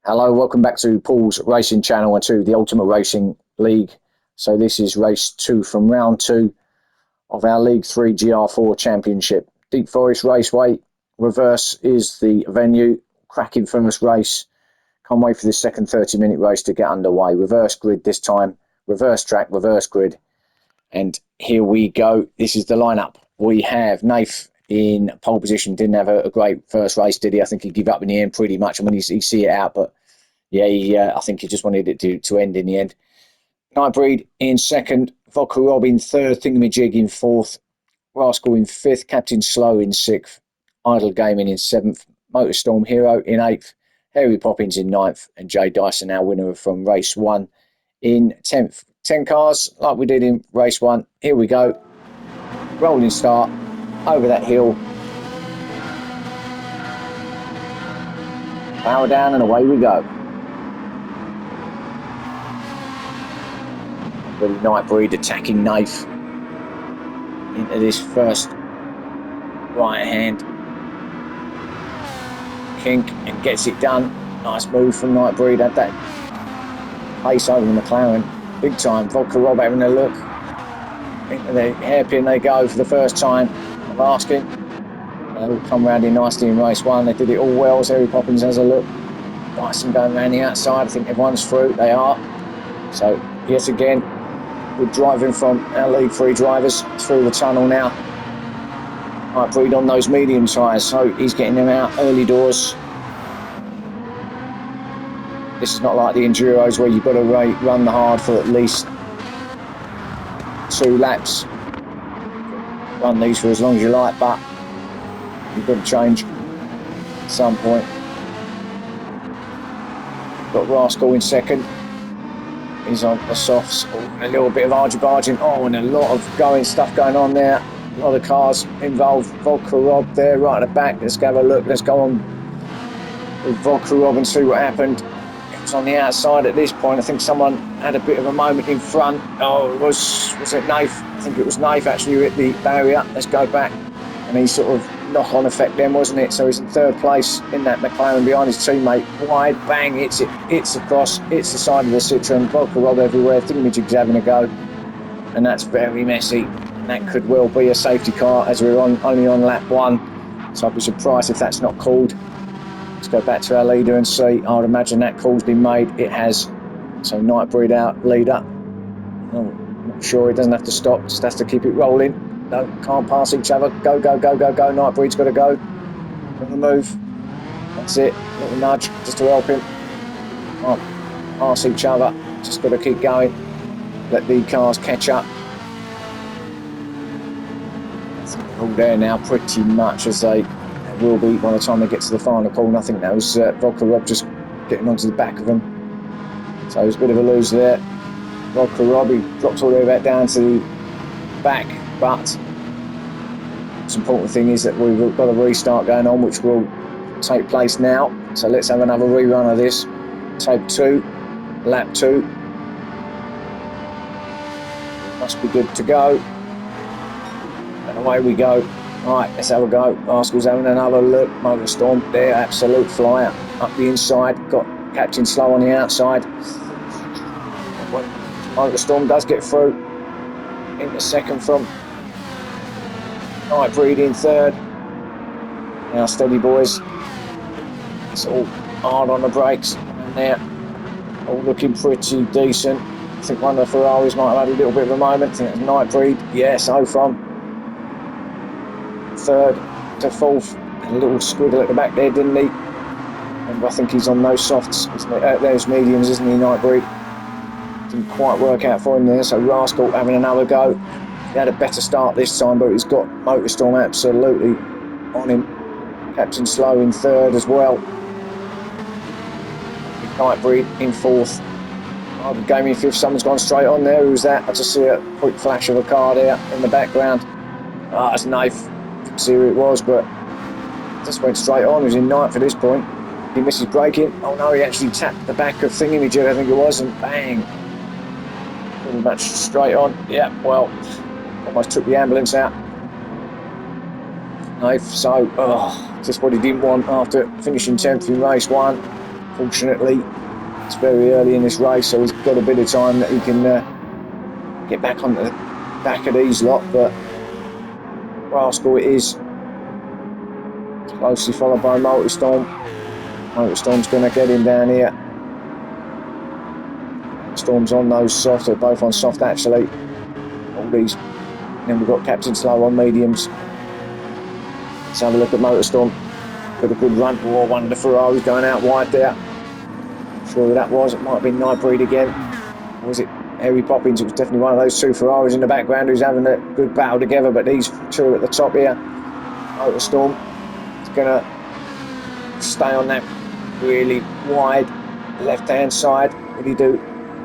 Hello, welcome back to Paul's Racing Channel and to the Ultimate Racing League. So this is race 2 from round 2 of our League 3 GR4 Championship. Deep Forest Raceway, Reverse is the venue. Cracking first race. Can't wait for this second 30-minute race to get underway. Reverse grid this time. Reverse track, reverse grid. And here we go. This is the lineup. We have Nath in pole position. Didn't have a great first race, did he? I think he gave up in the end pretty much. I mean, you see it out, but yeah, I think he just wanted it to end in the end. Nightbreed in second, Vodka Rob in third, Thingamajig in fourth, Rascal in fifth, Captain Slow in sixth, Idle Gaming in seventh, Motorstorm Hero in eighth, Harry Poppins in ninth, and Jay Dyson, our winner from race 1, in 10th. 10 cars like we did in race 1. Here we go. Rolling start over that hill. Power down and away we go. Really Nightbreed attacking Nath into this first right hand kink and gets it done. Nice move from Nightbreed. Had that pace over the McLaren big time. Vodka Rob having a look into the hairpin. They go for the first time of asking. They all come round in nicely in race 1. They did it all well. Harry Poppins has a look. Dyson going around the outside. I think everyone's through. They are. So yet again, we're driving from our League 3 drivers through the tunnel now. Nightbreed on those medium tyres, so he's getting them out early doors. This is not like the Enduros where you've got to run the hard for at least 2 laps. Run these for as long as you like, but you've got to change at some point. Got Rascal in second. He's on the softs. A little bit of argy-barging. And a lot of stuff going on there. A lot of cars involved. Vodka Rob there right at the back. Let's have a look. Let's go on with Vodka Rob and see what happened. It was on the outside at this point. I think someone had a bit of a moment in front. Was it Nath? I think it was Nath actually who hit the barrier. Let's go back. And he sort of knock-on effect then, wasn't it? So he's in third place in that McLaren behind his teammate. Wide, bang, hits it, hits across, hits the side of the Citroen. Vodka Rob everywhere. Thingamajig's having a go. And that's very messy. And that could well be a safety car as we're only on lap 1. So I'd be surprised if that's not called. Let's go back to our leader and see. I would imagine that call's been made. It has. So Nightbreed out, leader. Not sure, he doesn't have to stop, just has to keep it rolling. No, can't pass each other. Go. Nightbreed's got to go. On the move. That's it. Little nudge just to help him. Can't pass each other. Just got to keep going. Let the cars catch up. All there now, pretty much as they will be by the time they get to the final corner. I think that was Vodka Rob just getting onto the back of them. So it was a bit of a lose there. Vodka Rob, he drops all the way back down to the back. But the most important thing is that we've got a restart going on, which will take place now. So let's have another rerun of this. Tape 2, lap 2. Must be good to go. And away we go. Right, let's have a go. Rascal's having another look. Motorstorm there, absolute flyer. Up the inside, got Captain Slow on the outside. Motorstorm does get through. Into second from Nightbreed in third. Now steady boys. It's all hard on the brakes. And they're all looking pretty decent. I think one of the Ferraris might have had a little bit of a moment. I think it's Nightbreed. Yeah, so from third to fourth. A little squiggle at the back there, didn't he? And I think he's on those softs. Those mediums, isn't he, Nightbreed? Didn't quite work out for him there. So Rascal having another go. He had a better start this time, but he's got Motorstorm absolutely on him. Captain Slow in third as well. Nightbreed in fourth. The game in fifth. Someone's gone straight on there. Who's that? I just see a quick flash of a car there in the background. That's Nath. Didn't see who it was, but just went straight on. He was in ninth at this point. He misses braking. Oh no, he actually tapped the back of Thingamajig, I think it was, and bang. Pretty much straight on. Yeah, well, almost took the ambulance out. Nath, so just what he didn't want after finishing 10th in race 1. Fortunately, it's very early in this race, so he's got a bit of time that he can get back on the back of these lot, but Rascal it is. Closely followed by Motorstorm. Motorstorm's going to get him down here. Storm's on those soft, they're both on soft actually. All these. And then we've got Captain Slow on mediums. Let's have a look at Motorstorm. Got a good run. Oh, one of the Ferraris going out wide there. Not sure who that was. It might have been Nightbreed again. Or was it Harry Poppins? It was definitely one of those two Ferraris in the background who's having a good battle together. But these two at the top here. Motorstorm is going to stay on that really wide left-hand side. What do you do?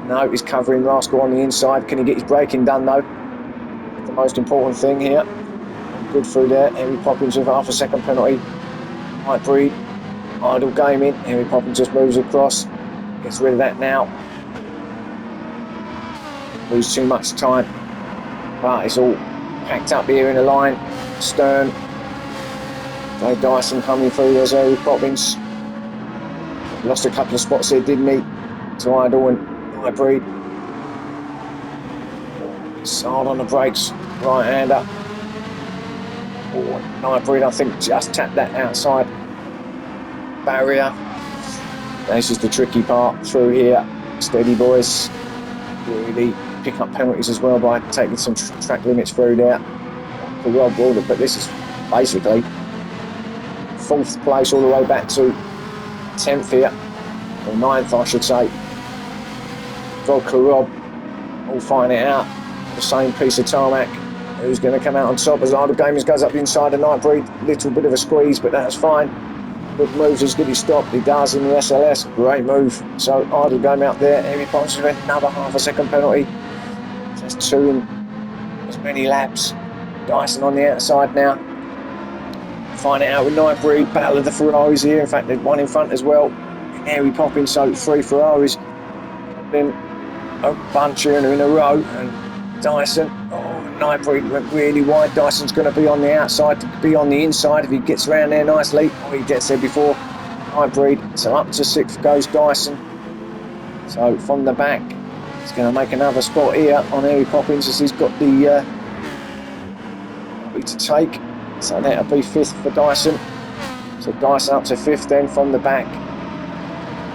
No, he's covering Rascal on the inside. Can he get his braking done though? The most important thing here. Good through there. Harry Poppins with half a second penalty. Nightbreed. Idle Gaming. Harry Poppins just moves across. Gets rid of that now. Lose too much time. But it's all packed up here in a line. Stern. Dave Dyson coming through. There's Harry Poppins. Lost a couple of spots here, didn't he? To Idle and Nightbreed. It's hard on the brakes. Right-hander. Oh, Nightbreed, I think, just tapped that outside barrier. This is the tricky part through here. Steady, boys. Really pick up penalties as well by taking some track limits through there. Well bordered, but this is basically 4th place all the way back to 10th here, or 9th, I should say. Vodka Rob all fighting it out. The same piece of tarmac. Who's going to come out on top as Idle Gamers goes up the inside of Nightbreed. Little bit of a squeeze, but that's fine. Good moves as good he stopped. He does in the SLS. Great move. So Idle Game out there. Harry Poppins with another half a second penalty. That's 2 in as many laps. Dyson on the outside now. Find it out with Nightbreed. Battle of the Ferraris here. In fact, there's one in front as well. Harry Poppins, so 3 Ferraris. Then a bunch here in a row. And Dyson, Nightbreed went really wide. Dyson's going to be on the outside to be on the inside if he gets around there nicely. Oh, he gets there before Nightbreed. So up to 6th goes Dyson. So from the back, he's going to make another spot here on Harry Poppins as he's got the to take. So that'll be 5th for Dyson. So Dyson up to 5th then from the back.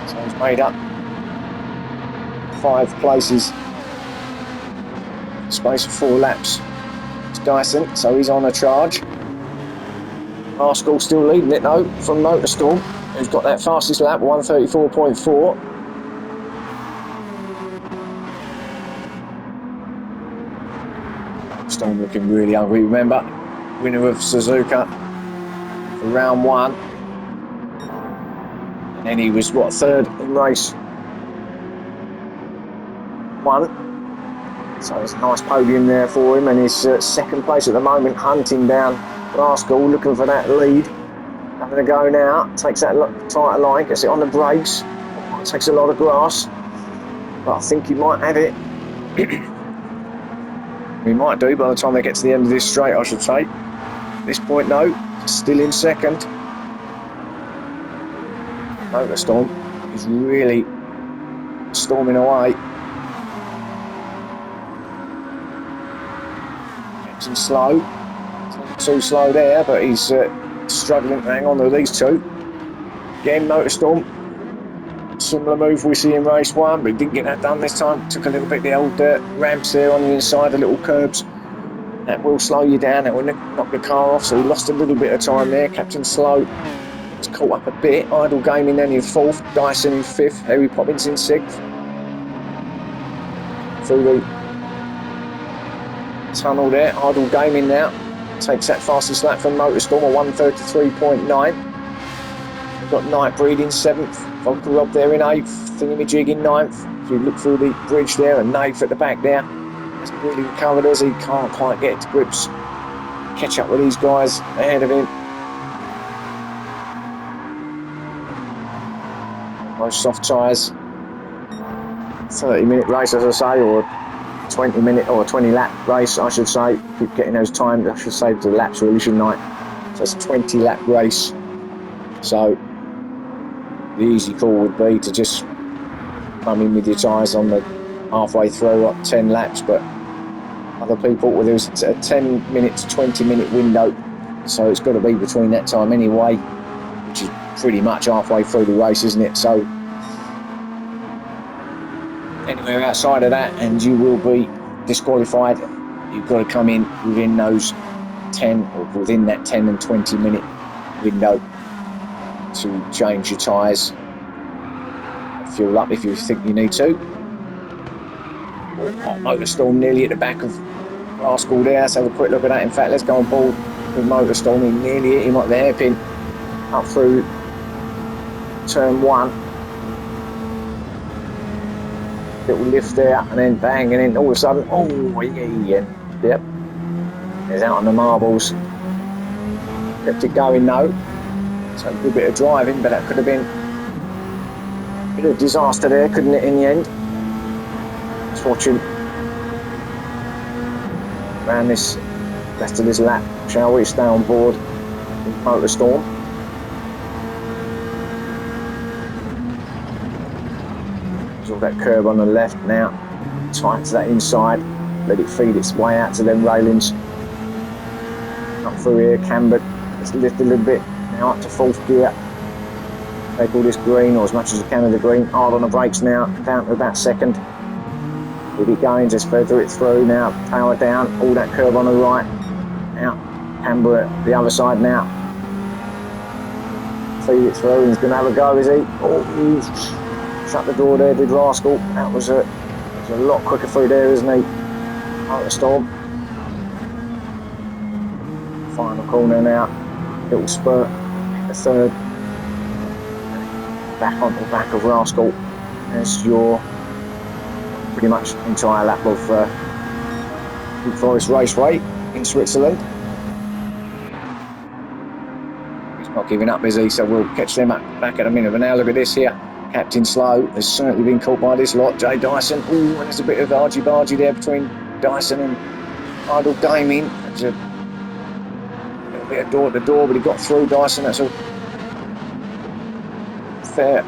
So he's made up 5 places. Space of 4 laps. It's Dyson, so he's on a charge. Rascal still leading it though from Motorstorm, who's got that fastest lap, 1:34.4. Storm looking really hungry. Remember, winner of Suzuka for round 1. And then he was, 3rd in race 1. So it's a nice podium there for him, and he's 2nd place at the moment, hunting down Rascal, looking for that lead. Having a go now, takes that tighter line, gets it on the brakes, takes a lot of grass, but I think he might have it. He might do by the time they get to the end of this straight, I should say. At this point, no, still in 2nd. Motorstorm is really storming away. Slow, too slow there, but he's struggling to hang on to these two. Again, Motorstorm, similar move we see in race 1, but he didn't get that done this time. Took a little bit of the old ramps there on the inside, the little curbs. That will slow you down, that will knock the car off, so he lost a little bit of time there. Captain Slow was caught up a bit. Idle Gaming then in 4th, Dyson in 5th, Harry Poppins in 6th. Through the tunnel there, Idle Gaming now takes that fastest lap from Motorstorm, a 1:33.9. We've got Nightbreed in 7th, Vodka Rob there in 8th, Thingamajig in 9th. If you look through the bridge there, and Nath at the back there hasn't really recovered as he can't quite get to grips, catch up with these guys ahead of him. Most soft tyres, 30-minute race as I say, or 20-minute or 20-lap race, I should say. Keep getting those times, I should say, to the laps really, shouldn't I? So it's a 20-lap race. So the easy call would be to just come in with your tyres on the halfway through, like 10 laps, but other people, well, there's a 10 minute to 20 minute window, so it's got to be between that time anyway, which is pretty much halfway through the race, isn't it? So anywhere outside of that and you will be disqualified. You've got to come in within those 10 or within that 10 and 20 minute window to change your tyres, fuel up if you think you need to. Motorstorm nearly at the back of Rascal there. Let's have a quick look at that. In fact, let's go on board with Motorstorm. He nearly hit him like the hairpin up through turn 1. Little lift there, and then bang, and then all of a sudden, oh yeah, yep, he's out on the marbles. Kept it going though, so a good bit of driving, but that could have been a bit of disaster there, couldn't it, in the end? Just watching around this rest of this lap, shall we? Stay on board with Motorstorm. There's all that curb on the left now, tight to that inside, let it feed its way out to them railings. Up through here, cambered, let's lift a little bit, now up to 4th gear. Take all this green, or as much as you can of the green, hard on the brakes now, down to about 2nd. Keep it going, just feather it through now, power down, all that curb on the right. Now, camber at the other side now. Feed it through, and he's going to have a go, is he? Oh, he's shut the door there, did Rascal. That was a lot quicker through there, isn't he? Motorstorm. Final corner now, little spurt, the 3rd. Back onto the back of Rascal. There's your pretty much entire lap of New Forest Raceway in Switzerland. He's not giving up, is he? So we'll catch them back at a minute. But now look at this here. Captain Slow has certainly been caught by this lot. Jay Dyson. Ooh, and there's a bit of argy-bargy there between Dyson and Idle Gaming. There's a little bit of door-to-door, but he got through Dyson. That's a fair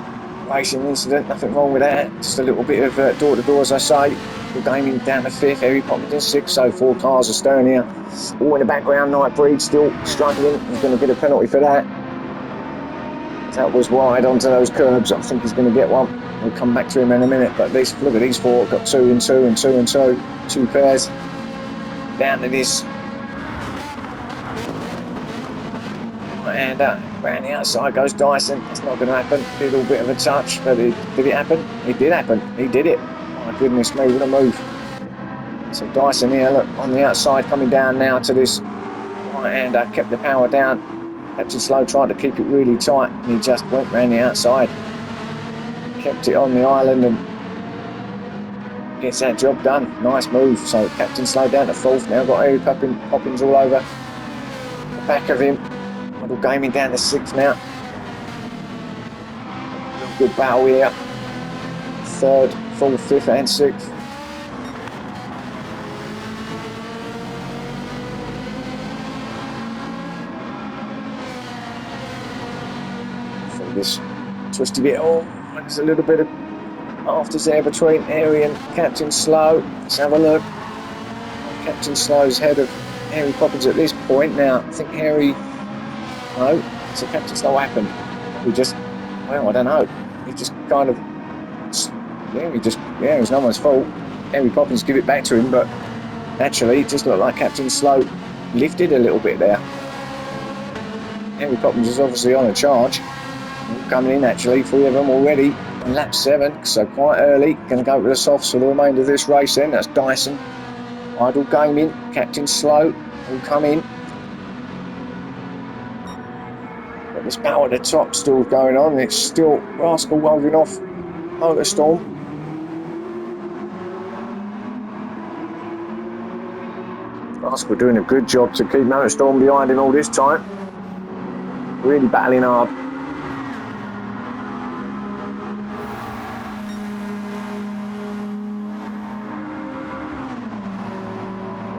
racing incident, nothing wrong with that. Just a little bit of door-to-door, as I say. Idle Gaming down to 5th, Harry Poppins in 6th, so 4 cars astern here. All in the background, Nightbreed still struggling. He's going to get a penalty for that. That was wide onto those curbs. I think he's going to get one. We'll come back to him in a minute. But look at these 4. Got 2 and 2 and 2 and 2. 2 pairs. Down to this. And around the outside goes Dyson. That's not going to happen. A little bit of a touch. But did it happen? It did happen. He did it. My goodness me, what a move. So Dyson here, look, on the outside, coming down now to this right-hander. Kept the power down. Captain Slow tried to keep it really tight, and he just went round the outside. Kept it on the island and gets that job done. Nice move. So Captain Slow down to 4th. Now got Harry Poppins all over the back of him. Idle Gaming down to 6th now. Good battle here. 3rd, 4th, 5th and 6th. This twisty bit, there's a little bit of afters there between Harry and Captain Slow. Let's have a look. Captain Slow's ahead of Harry Poppins at this point. Now, I think Harry, no, so Captain Slow happened. He just, well, I don't know. He just kind of, it was no one's fault. Harry Poppins give it back to him, but actually, it just looked like Captain Slow lifted a little bit there. Harry Poppins is obviously on a charge. Coming in actually, 3 of them already on lap 7, so quite early. Going to go with the softs for the remainder of this race then. That's Dyson, Idle Gaming, Captain Slow will come in. But this battle at the top still going on. It's still Rascal holding off Motorstorm. Rascal doing a good job to keep Motorstorm behind him all this time. Really battling hard.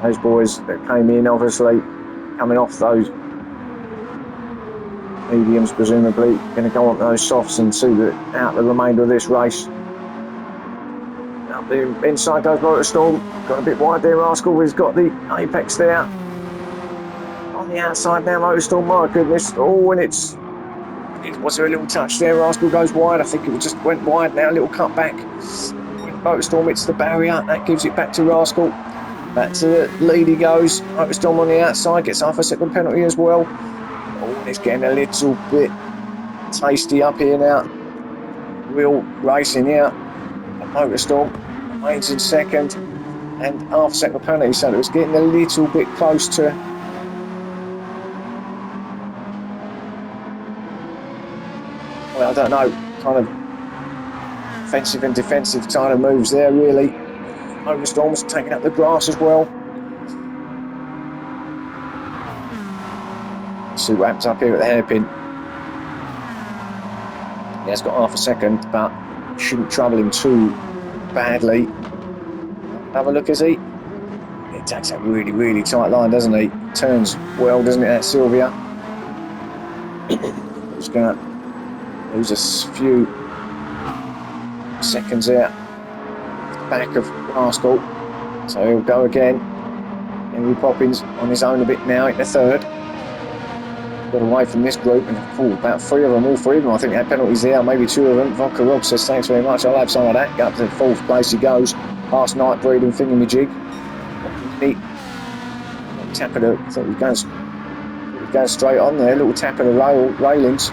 Those boys that came in, obviously, coming off those mediums presumably going to go on those softs and see out the remainder of this race. Up the inside goes Motorstorm, got a bit wide there. Rascal has got the apex there. On the outside now, Motorstorm, my goodness. Oh, and was there a little touch there? Rascal goes wide. I think it just went wide now, a little cut back. When Motorstorm hits the barrier, that gives it back to Rascal. Back to the lead he goes. Motorstorm on the outside, gets half a second penalty as well. Oh, it's getting a little bit tasty up here now. Real racing here. Motorstorm remains in second and half a second penalty, so it was getting a little bit close to I don't know, kind of offensive and defensive kind of moves there really. Motorstorm's taking up the grass as well. See what happens up here at the hairpin. He has got half a second, but shouldn't trouble him too badly. Have a look, is he? He takes that really, really tight line, doesn't he? Turns well, doesn't it, that Sylvia? He's going to lose a few seconds there. Back of Rascal. So he'll go again. Henry Poppins on his own a bit now in the third. Got away from this group and about three of them, all three of them I think had penalties there, maybe two of them. Vodka Rob says thanks very much, I'll have some of that. Go up to the fourth place he goes, past Nightbreed and thingamajig. Neat tap of the, I thought he was going straight on there, little tap of the railings.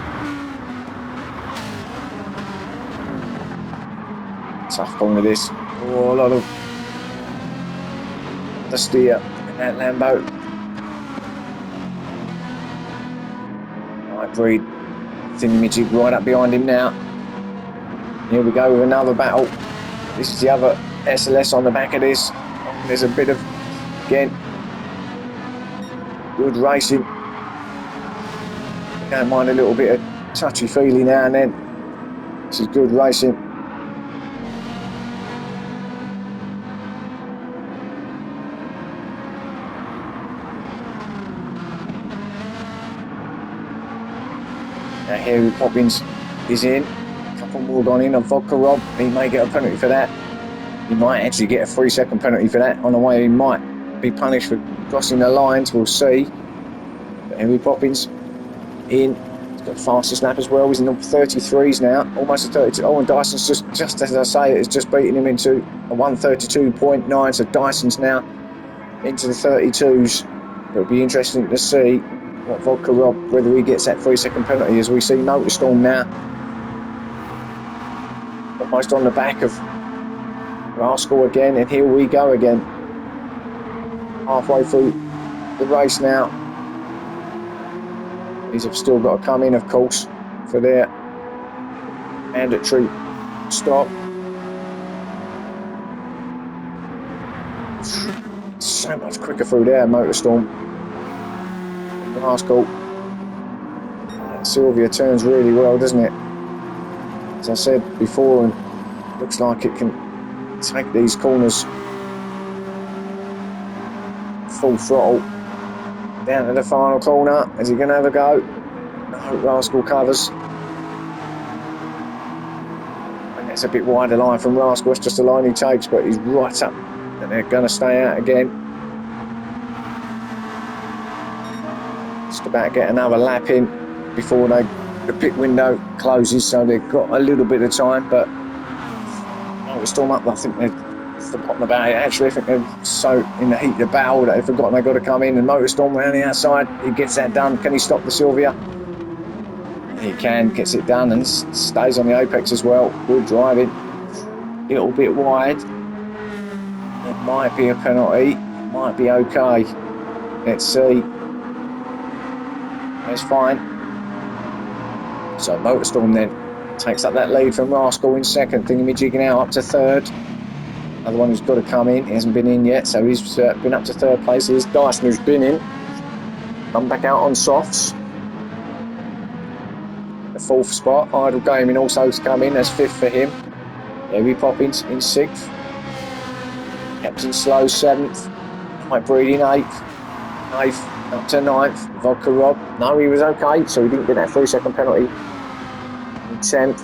Tough corner this. Oh, a lot of the steer in that Lambo. Nightbreed, thingamajig right up behind him now. Here we go with another battle. This is the other SLS on the back of this. There's a bit of, again, good racing. Don't mind a little bit of touchy-feely now and then. This is good racing. Now Harry Poppins is in. A couple more gone in on Vodka Rob. He may get a penalty for that. He might actually get a 3-second penalty for that. On the way he might be punished for crossing the lines. We'll see. But Henry Poppins in. He's got the fastest lap as well. He's in the 33s now. Almost a 32. Oh, and Dyson's just as I say it, is just beating him into a 132.9. So Dyson's now into the 32s. It'll be interesting to see what Vodka Rob, whether he gets that 3-second penalty, as we see Motorstorm now almost on the back of Rascal again, and here we go again. Halfway through the race now. These have still got to come in, of course, for their mandatory stop. So much quicker through there, Motorstorm. Rascal. Sylvia turns really well, doesn't it? As I said before, and looks like it can take these corners full throttle. Down to the final corner. Is he going to have a go? No, Rascal covers. And that's a bit wider line from Rascal. It's just a line he takes, but he's right up. And they're going to stay out again. Just about to get another lap in before the pit window closes, so they've got a little bit of time, but Motorstorm up, I think they've forgotten about it actually. I think they're so in the heat of the battle that they've forgotten they've got to come in, and Motorstorm around the outside, he gets that done. Can he stop the Sylvia? He can, gets it done and stays on the apex as well. Good driving. A little bit wide. It might be a penalty, might be okay. Let's see. That's fine. So Motorstorm then takes up that lead from Rascal in second. Thingamajigging out up to third. Another one who's got to come in. He hasn't been in yet, so he's been up to third place. Here's Dyson, who's been in. Come back out on softs. The fourth spot. Idle Gaming also has come in. That's fifth for him. Henry Poppins in sixth. Captain Slow seventh. Nightbreed in eighth. up to 9th. Vodka Rob. No, he was okay, so he didn't get that 3-second penalty. In 10th.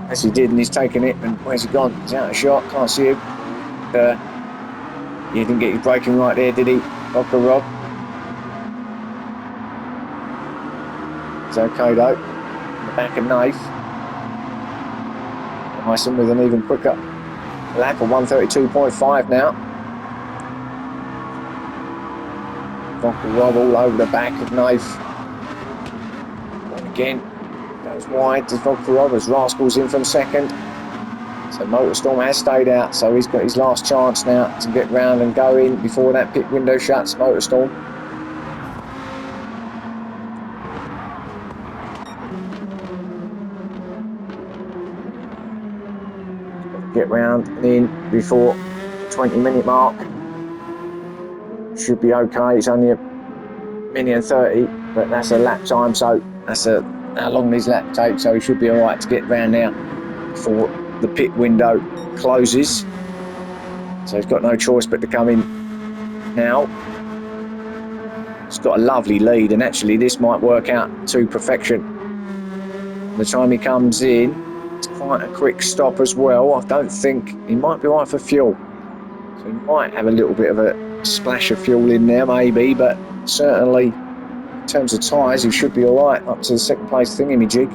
As he did, and he's taken it. And where's he gone? He's out of shot. Can't see him. He didn't get his braking right there, did he? Vodka Rob. It's okay though. In the back of Nath. Dyson with an even quicker lap of 132.5 now. Vodka Rob all over the back of Nath. And again, goes wide to Vodka Rob as Rascals in from second. So Motorstorm has stayed out, so he's got his last chance now to get round and go in before that pit window shuts. Motorstorm. Get round and in before the 20-minute mark. Should be okay. It's only a minute and 30, but that's a lap time, so that's how long these lap take. So he should be all right to get round now before the pit window closes. So he's got no choice but to come in now. He's got a lovely lead, and actually this might work out to perfection. By the time he comes in, it's quite a quick stop as well. I don't think he might be right for fuel. So he might have a little bit of a splash of fuel in there maybe, but certainly in terms of tyres he should be all right up to the second place thingamajig.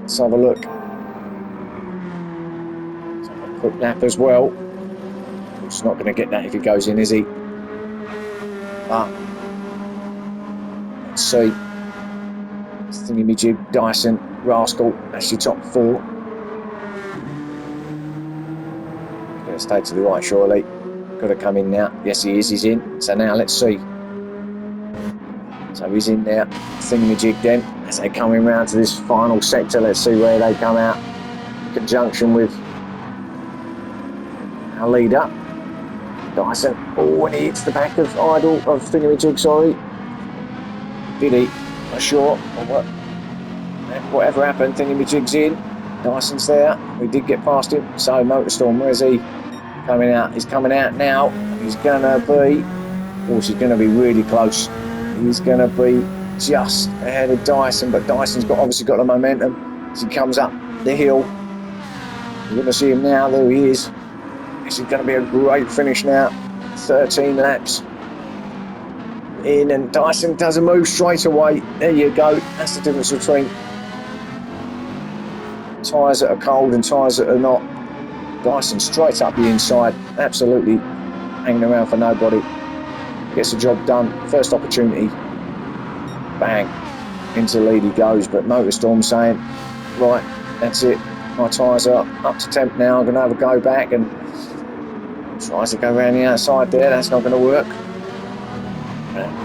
Let's have a look. Let's have a quick lap as well. He's not going to get that if he goes in, is he? But let's see. Thingamajig, Dyson, Rascal, that's your top 4. Going to stay to the right surely. Got to come in now. Yes he is, he's in. So now let's see. So he's in there. Thingamajig then. As they're coming round to this final sector, let's see where they come out. In conjunction with our leader, Dyson. Oh, and he hits the back of Idle, of Thingamajig, sorry. Did he? Not sure. Or what? Whatever happened, Thingamajig's in. Dyson's there. We did get past him. So Motorstorm, where's he coming out? He's coming out now. He's gonna be, of course, he's gonna be really close. He's gonna be just ahead of Dyson, but Dyson's obviously got the momentum as he comes up the hill. You're gonna see him now. There he is. This is gonna be a great finish now. 13 laps in, and Dyson doesn't move straight away. There you go. That's the difference between tyres that are cold and tyres that are not. Dyson straight up the inside, absolutely hanging around for nobody. Gets the job done. First opportunity, bang, into the lead he goes. But Motorstorm saying, right, that's it. My tyres are up to temp now. I'm going to have a go back, and tries to go around the outside there. That's not going to work.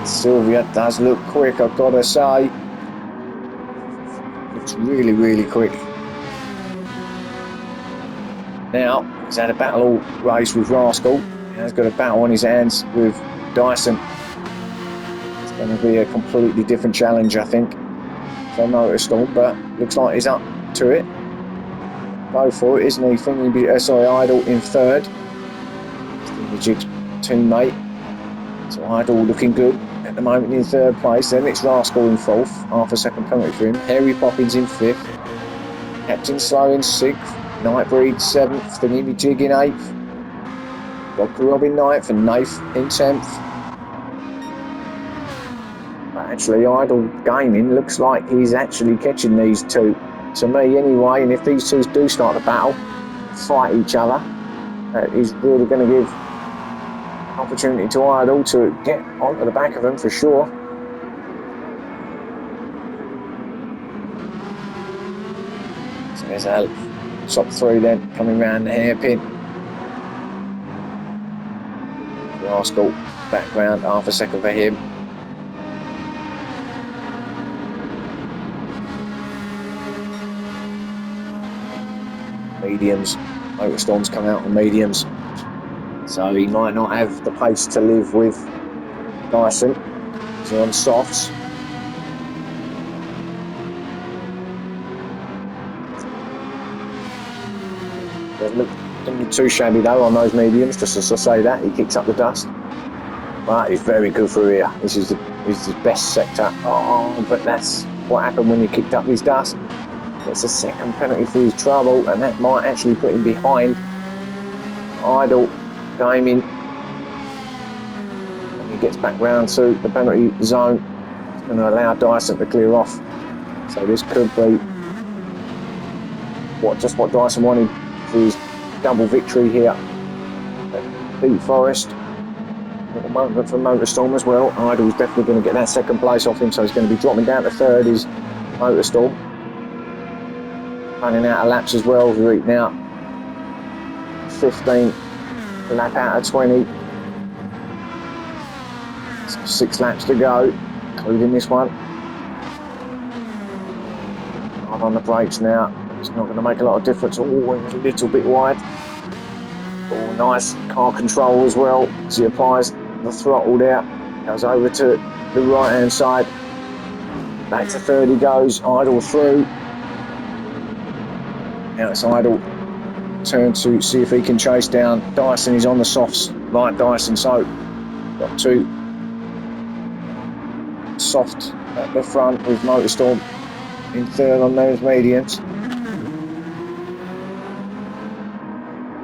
Sylvia does look quick, I've got to say. Looks really, really quick. Now, he's had a battle race with Rascal. He's got a battle on his hands with Dyson. It's going to be a completely different challenge, I think, for Motorstorm, but looks like he's up to it. Go for it, isn't he? Idle in third. Thingamajig's teammate. So Idle looking good at the moment in third place. Then it's Rascal in fourth, half a second penalty for him. Harry Poppins in fifth. Captain Slow in sixth. Nightbreed seventh. Thingamajig in eighth. Vodka Rob in ninth and Nath in 10th. But actually, Idle Gaming looks like he's actually catching these two. To me, anyway. And if these two do start to battle, fight each other, he's really going to give opportunity to Idle to get onto the back of him for sure. So there's our top 3 then coming round the hairpin. Rascal background, half a second for him. Mediums, Motorstorm's come out on mediums. So he might not have the pace to live with Dyson. He's on softs. Not too shabby though on those mediums, just as I say that, he kicks up the dust. But he's very good for here. This is the best sector. Oh, but that's what happened when he kicked up his dust. It's a second penalty for his trouble, and that might actually put him behind Idle Gaming. When he gets back round to the penalty zone, it's going to allow Dyson to clear off. So this could be just what Dyson wanted for his double victory here at Deep Forest. Little moment for Motorstorm as well. Idle's definitely going to get that second place off him, so he's going to be dropping down to third. Is Motorstorm running out of laps as well? We're now 15 lap out of 20. So 6 laps to go, including this one. I'm on the brakes now. It's not going to make a lot of difference. Oh, a little bit wide. Oh, nice car control as well as he applies the throttle there. Goes over to the right hand side. Back to third he goes. Idle through. Now it's Idle turn to see if he can chase down Dyson. He's on the softs like Dyson, so got 2 soft at the front with Motorstorm in third on those mediums.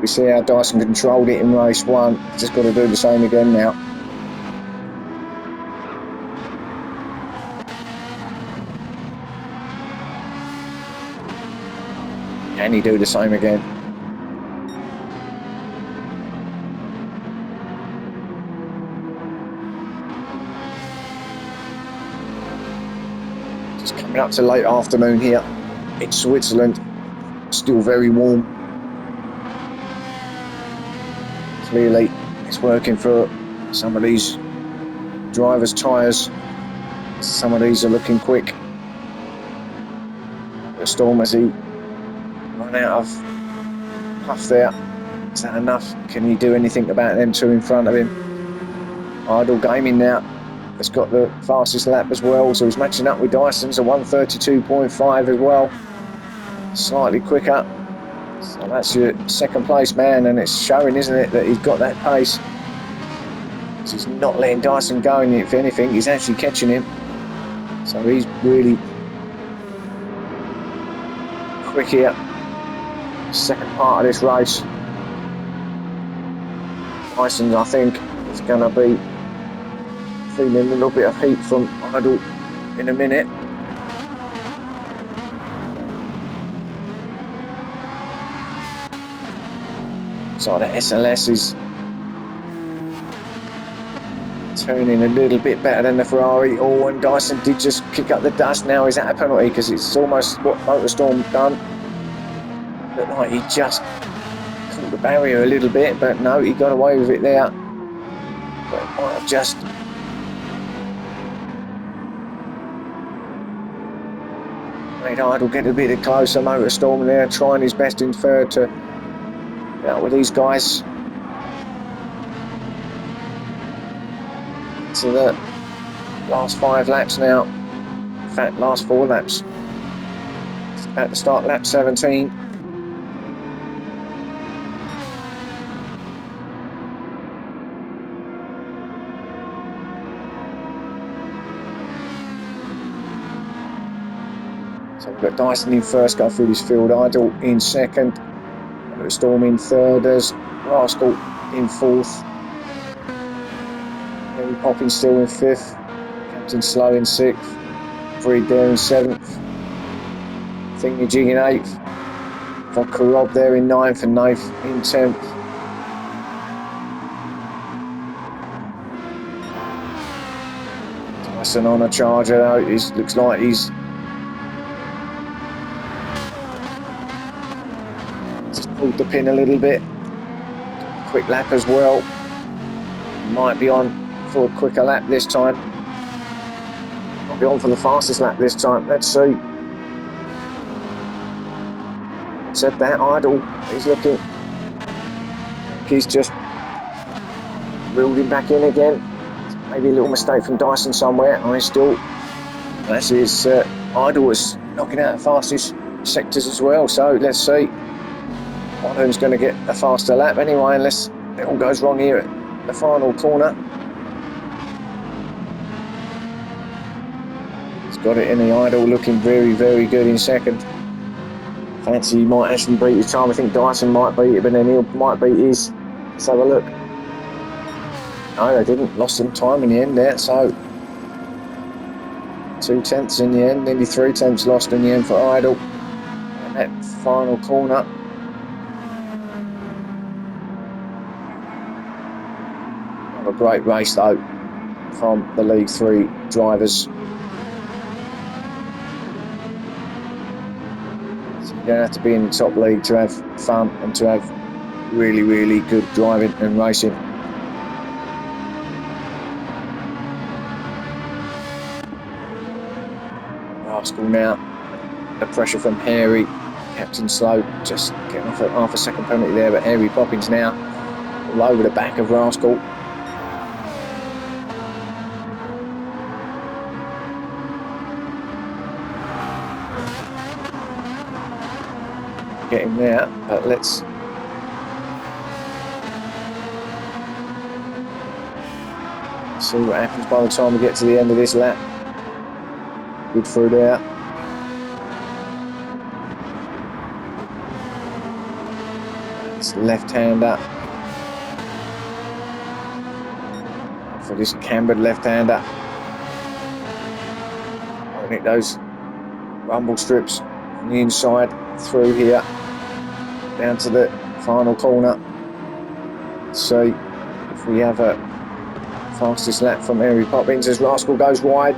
We see how Dyson controlled it in race 1. Just got to do the same again now. Can he do the same again? Just coming up to late afternoon here in Switzerland. Still very warm. Clearly it's working for some of these drivers' tyres. Some of these are looking quick. The Storm as he run out of puff there. Is that enough? Can he do anything about them 2 in front of him? Idle Gaming now has got the fastest lap as well, so he's matching up with Dyson's a 1:32.5 as well. Slightly quicker. So that's your second place man, and it's showing, isn't it, that he's got that pace. He's not letting Dyson go, and if anything, he's actually catching him. So he's really quick here. Second part of this race. Dyson, I think, is going to be feeling a little bit of heat from Idle in a minute. So the SLS is turning a little bit better than the Ferrari. Oh, and Dyson did just kick up the dust. Now he's at a penalty because it's almost what Motorstorm done. Looked like he just caught the barrier a little bit, but no, he got away with it there. But it might have just made Idle get a bit closer. Motorstorm there trying his best in third to out with these guys. To the last 5 laps now. In fact, last 4 laps. It's about to start lap 17. So we've got Dyson in first, going through this field. Idle in second. Storm in third, as Rascal in fourth. Henry Poppin still in fifth. Captain Slow in sixth. Freed there in seventh. Thingy-jig in eighth. Vodka Rob there in ninth, and Nath in 10th. Dyson on a charger though. Looks like he's pulled the pin a little bit. Quick lap as well. Might be on for a quicker lap this time. Might be on for the fastest lap this time. Let's see. Said that Idle. He's looking. He's just reeled him back in again. Maybe a little mistake from Dyson somewhere. And he's still. Actually, it's Idle was knocking out the fastest sectors as well. So let's see. One who's going to get a faster lap anyway, unless it all goes wrong here at the final corner. He's got it in the idle, looking very, very good in second. Fancy he might actually beat his time. I think Dyson might beat it, but then he might beat his. Let's have a look. No, they didn't. Lost some time in the end there, so 2/10 in the end, nearly 3/10 lost in the end for Idle. And that final corner. A great race though from the League 3 drivers. So you don't have to be in the top league to have fun and to have really, really good driving and racing. Rascal now, the pressure from Harry, Captain Slow, just getting off at half a second penalty there, but Harry Poppins now all over the back of Rascal. Get him there, but let's see what happens by the time we get to the end of this lap. Good through there. It's left-hander for this cambered left-hander. I think those rumble strips on the inside through here down to the final corner. See if we have a fastest lap from Harry Poppins as Rascal goes wide.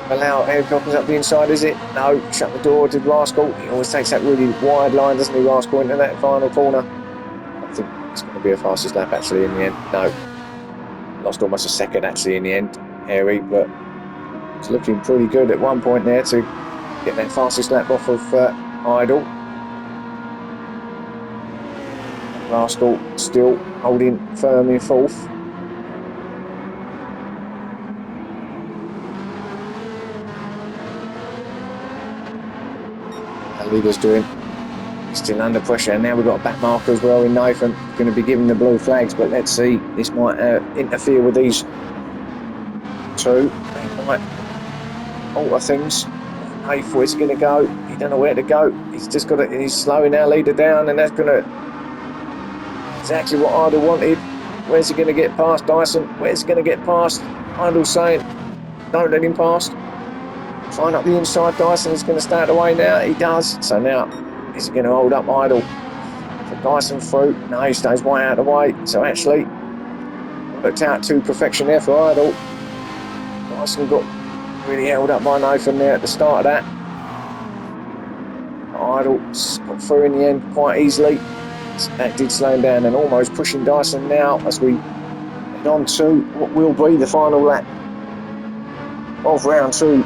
Allow Harry Poppins up the inside, is it? No, shut the door, did Rascal. He always takes that really wide line, doesn't he, Rascal, into that final corner. I think it's going to be a fastest lap actually in the end. No, lost almost a second actually in the end, Harry, but it's looking pretty good at one point there to get that fastest lap off of Idle. Rascal still holding firm in fourth. Leader's doing, he's still under pressure, and now we've got a back marker as well in Nathan, going to be giving the blue flags, but let's see, this might interfere with these two. They might alter things. Nath, where's he going to go? He don't know where to go. He's just got to, he's slowing our leader down, and that's going to exactly what Idle wanted. Where's he going to get past Dyson? Where's he going to get past? Idle saying, don't let him past. Flying up the inside, Dyson is going to start away now. He does. So now, is he going to hold up Idle? So Dyson through. No, he stays way out of the way. So actually, worked out to perfection there for Idle. Dyson got really held up by Nathan there at the start of that. Idle got through in the end quite easily. That did slow him down and almost pushing Dyson now as we head on to what will be the final lap of round 2.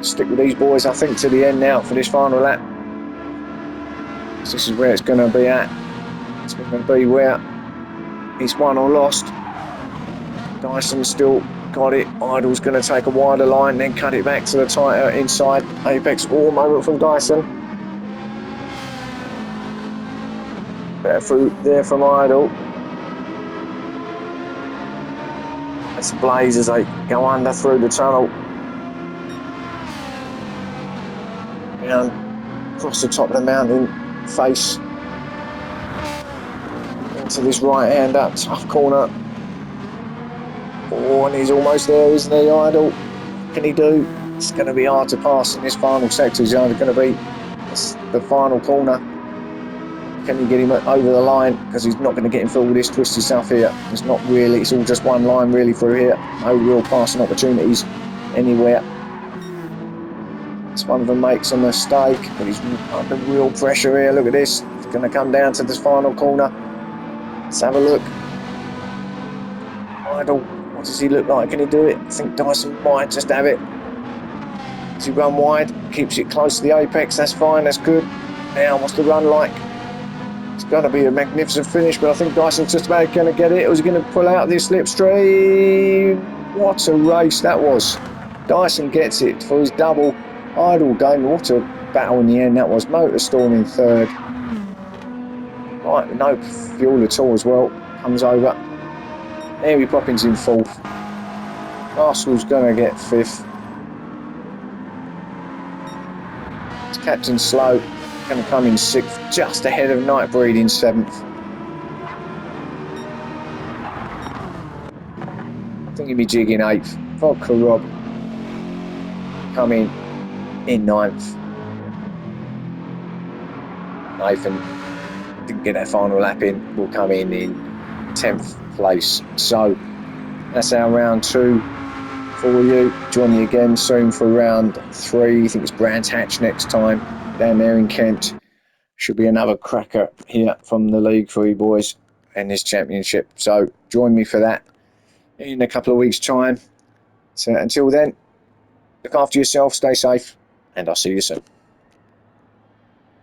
Stick with these boys, I think, to the end now for this final lap. So this is where it's going to be at. It's going to be where he's won or lost. Dyson still got it. Idle's going to take a wider line, then cut it back to the tighter inside apex. All moment from Dyson. Better through there from Idle. It's a blaze as they go under through the tunnel. Down across the top of the mountain face into this right hand up tough corner. Oh, and he's almost there, isn't he, Idle? What can he do? It's going to be hard to pass in this final sector. It's either going to be the final corner. Can he get him over the line? Because he's not going to get him through all this twisty stuff here. It's not really, it's all just one line really through here. No real passing opportunities anywhere. One of them makes a mistake, but he's under real pressure here. Look at this. It's going to come down to this final corner. Let's have a look. Idle, what does he look like? Can he do it? I think Dyson might just have it. Does he run wide? Keeps it close to the apex. That's fine. That's good. Now, what's the run like? It's going to be a magnificent finish, but I think Dyson's just about going to get it. Or is he going to pull out this slipstream? What a race that was. Dyson gets it for his double. Idle game. What a battle in the end that was. Motorstorm in third. Right, no fuel at all as well. Comes over. Mary Poppins in fourth. Arsenal's going to get fifth. It's Captain Slow. Going to come in sixth. Just ahead of Nightbreed in seventh. Thingy-me-jig in eighth. Vodka Rob coming in ninth. Nathan didn't get that final lap in. Will come in 10th place. So that's our round 2 for you. Join you again soon for round 3. I think it's Brands Hatch next time down there in Kent. Should be another cracker here from the league for you boys and this championship. So join me for that in a couple of weeks' time. So until then, look after yourself, stay safe, and I'll see you soon.